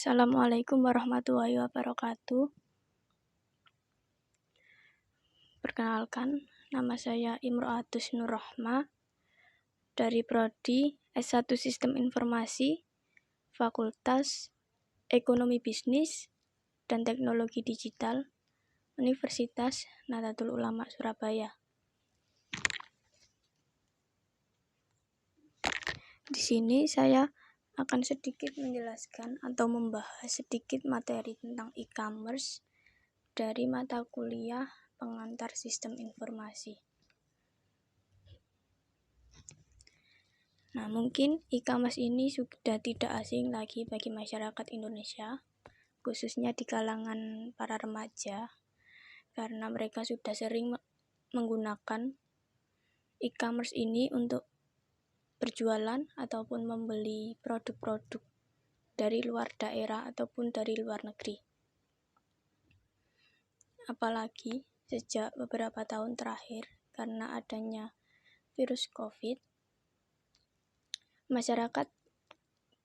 Assalamualaikum warahmatullahi wabarakatuh. Perkenalkan, nama saya Imro'atus Nurrohmah dari Prodi S1 Sistem Informasi, Fakultas Ekonomi Bisnis dan Teknologi Digital, Universitas Nahdlatul Ulama Surabaya. Di sini saya akan sedikit menjelaskan atau membahas sedikit materi tentang e-commerce dari mata kuliah pengantar sistem informasi. Nah, mungkin e-commerce ini sudah tidak asing lagi bagi masyarakat Indonesia, khususnya di kalangan para remaja, karena mereka sudah sering menggunakan e-commerce ini untuk berjualan ataupun membeli produk-produk dari luar daerah ataupun dari luar negeri. Apalagi sejak beberapa tahun terakhir, karena adanya virus COVID, masyarakat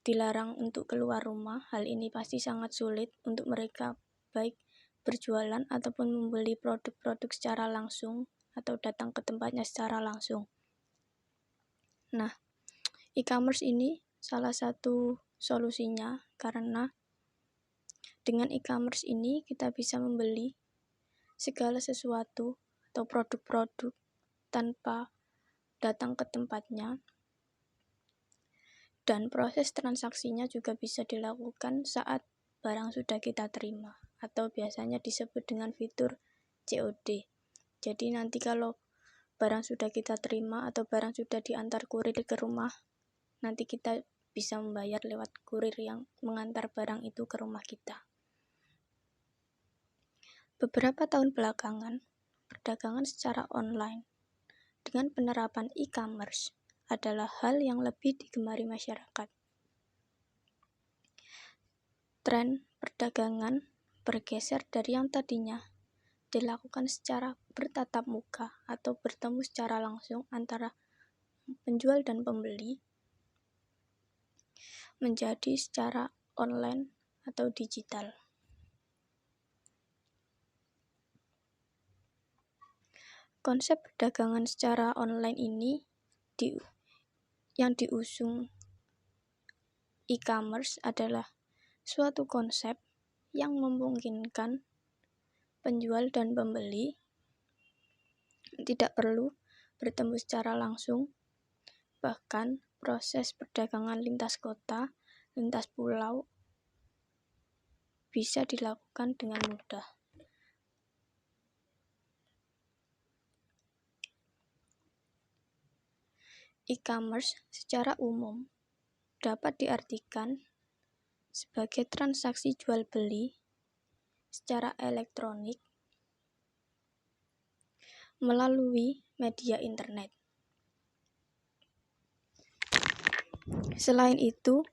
dilarang untuk keluar rumah. Hal ini pasti sangat sulit untuk mereka baik berjualan ataupun membeli produk-produk secara langsung atau datang ke tempatnya secara langsung. Nah, e-commerce ini salah satu solusinya, karena dengan e-commerce ini kita bisa membeli segala sesuatu atau produk-produk tanpa datang ke tempatnya, dan proses transaksinya juga bisa dilakukan saat barang sudah kita terima, atau biasanya disebut dengan fitur COD. Jadi nanti kalau barang sudah kita terima atau barang sudah diantar kurir ke rumah, nanti kita bisa membayar lewat kurir yang mengantar barang itu ke rumah kita. Beberapa tahun belakangan, perdagangan secara online dengan penerapan e-commerce adalah hal yang lebih digemari masyarakat. Tren perdagangan bergeser dari yang tadinya dilakukan secara bertatap muka atau bertemu secara langsung antara penjual dan pembeli, menjadi secara online atau digital. Konsep perdagangan secara online ini yang diusung e-commerce adalah suatu konsep yang memungkinkan penjual dan pembeli tidak perlu bertemu secara langsung, bahkan proses perdagangan lintas kota, lintas pulau bisa dilakukan dengan mudah. E-commerce secara umum dapat diartikan sebagai transaksi jual beli secara elektronik melalui media internet. Selain itu,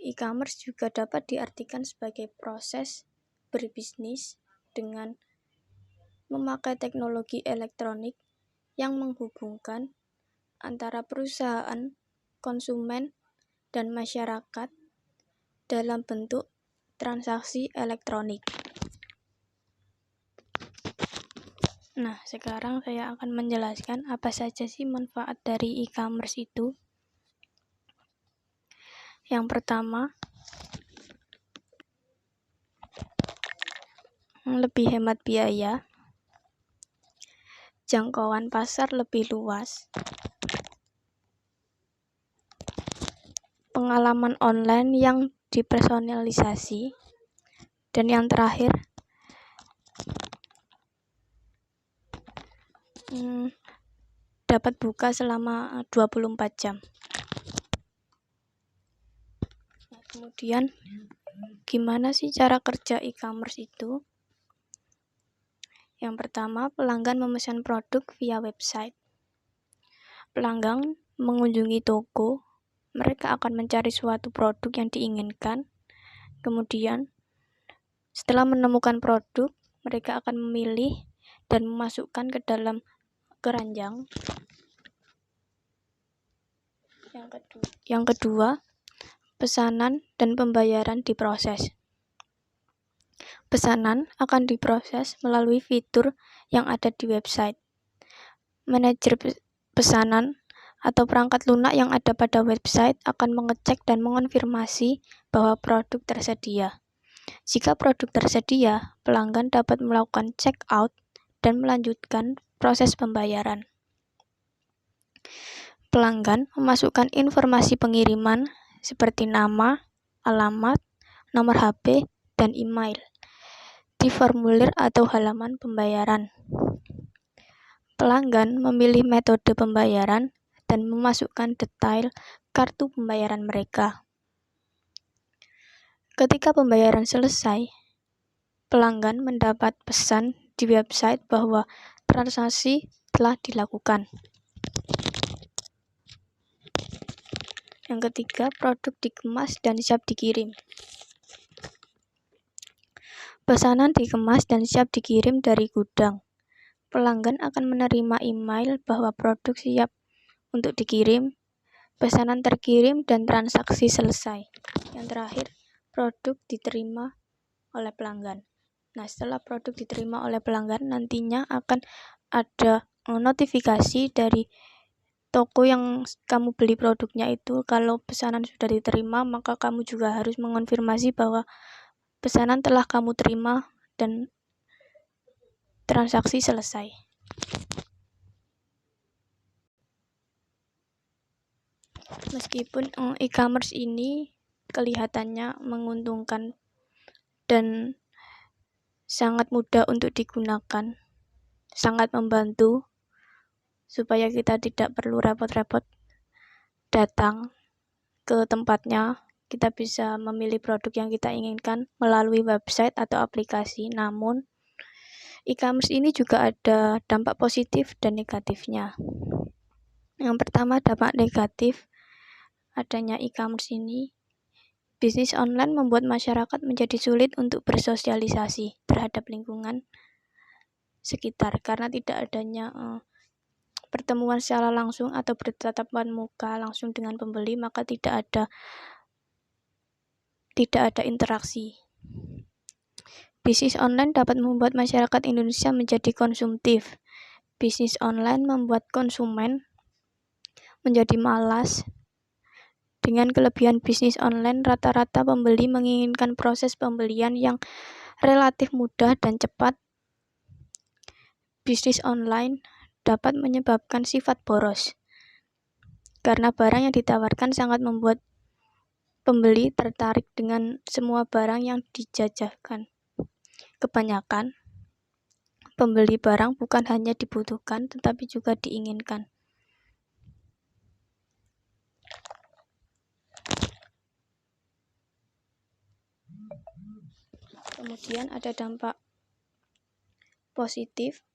e-commerce juga dapat diartikan sebagai proses berbisnis dengan memakai teknologi elektronik yang menghubungkan antara perusahaan, konsumen, dan masyarakat dalam bentuk transaksi elektronik. Nah, sekarang saya akan menjelaskan apa saja sih manfaat dari e-commerce itu. Yang pertama, lebih hemat biaya, jangkauan pasar lebih luas, pengalaman online yang dipersonalisasi, dan yang terakhir, dapat buka selama 24 jam. Nah, kemudian, gimana sih cara kerja e-commerce itu? Yang pertama, pelanggan memesan produk via website. Pelanggan mengunjungi toko, mereka akan mencari suatu produk yang diinginkan. Kemudian, setelah menemukan produk, mereka akan memilih dan memasukkan ke dalam keranjang. Yang kedua, pesanan dan pembayaran diproses. Pesanan akan diproses melalui fitur yang ada di website. Manajer pesanan atau perangkat lunak yang ada pada website akan mengecek dan mengonfirmasi bahwa produk tersedia. Jika produk tersedia, pelanggan dapat melakukan check out dan melanjutkan proses pembayaran. Pelanggan memasukkan informasi pengiriman seperti nama, alamat, nomor HP, dan email di formulir atau halaman pembayaran. Pelanggan memilih metode pembayaran dan memasukkan detail kartu pembayaran mereka. Ketika pembayaran selesai, pelanggan mendapat pesan di website bahwa transaksi telah dilakukan. Yang ketiga, produk dikemas dan siap dikirim. Pesanan dikemas dan siap dikirim dari gudang. Pelanggan akan menerima email bahwa produk siap untuk dikirim, pesanan terkirim, dan transaksi selesai. Yang terakhir, produk diterima oleh pelanggan. Nah, setelah produk diterima oleh pelanggan, nantinya akan ada notifikasi dari toko yang kamu beli produknya itu. Kalau pesanan sudah diterima, maka kamu juga harus mengonfirmasi bahwa pesanan telah kamu terima dan transaksi selesai. Meskipun e-commerce ini kelihatannya menguntungkan dan sangat mudah untuk digunakan, sangat membantu supaya kita tidak perlu repot-repot datang ke tempatnya. Kita bisa memilih produk yang kita inginkan melalui website atau aplikasi. Namun, e-commerce ini juga ada dampak positif dan negatifnya. Yang pertama, dampak negatif adanya e-commerce ini, bisnis online membuat masyarakat menjadi sulit untuk bersosialisasi terhadap lingkungan sekitar karena tidak adanya pertemuan secara langsung atau bertatapan muka langsung dengan pembeli, maka tidak ada interaksi. Bisnis online dapat membuat masyarakat Indonesia menjadi konsumtif. Bisnis online membuat konsumen menjadi malas. Dengan kelebihan bisnis online, rata-rata pembeli menginginkan proses pembelian yang relatif mudah dan cepat. Bisnis online dapat menyebabkan sifat boros, karena barang yang ditawarkan sangat membuat pembeli tertarik dengan semua barang yang dijajakan. Kebanyakan pembeli barang bukan hanya dibutuhkan, tetapi juga diinginkan. Kemudian ada dampak positif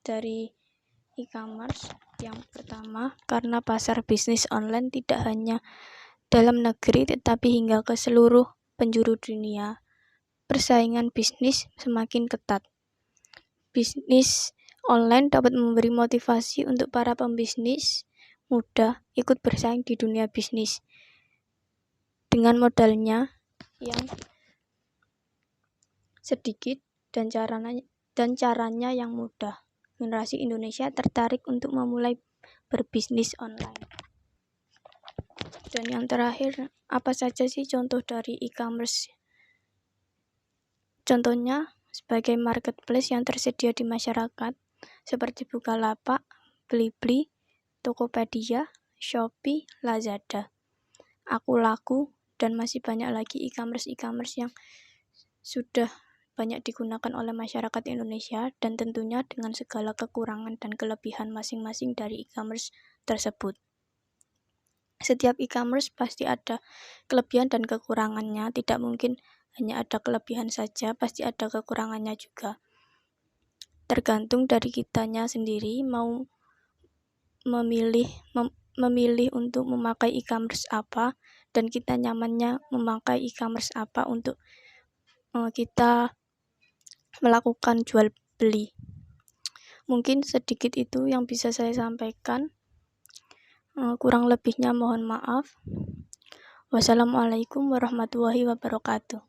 dari e-commerce. Yang pertama, karena pasar bisnis online tidak hanya dalam negeri tetapi hingga ke seluruh penjuru dunia, persaingan bisnis semakin ketat. Bisnis online dapat memberi motivasi untuk para pembisnis muda ikut bersaing di dunia bisnis dengan modalnya yang sedikit dan caranya yang mudah. Generasi Indonesia tertarik untuk memulai berbisnis online. Dan yang terakhir, apa saja sih contoh dari e-commerce? Contohnya sebagai marketplace yang tersedia di masyarakat seperti Bukalapak, Blibli, Tokopedia, Shopee, Lazada, Akulaku, dan masih banyak lagi e-commerce yang sudah banyak digunakan oleh masyarakat Indonesia, dan tentunya dengan segala kekurangan dan kelebihan masing-masing dari e-commerce tersebut. Setiap e-commerce pasti ada kelebihan dan kekurangannya, tidak mungkin hanya ada kelebihan saja, pasti ada kekurangannya juga. Tergantung dari kitanya sendiri mau memilih untuk memakai e-commerce apa, dan kita nyamannya memakai e-commerce apa untuk kita melakukan jual beli. Mungkin sedikit itu yang bisa saya sampaikan. Kurang lebihnya mohon maaf. Wassalamualaikum warahmatullahi wabarakatuh.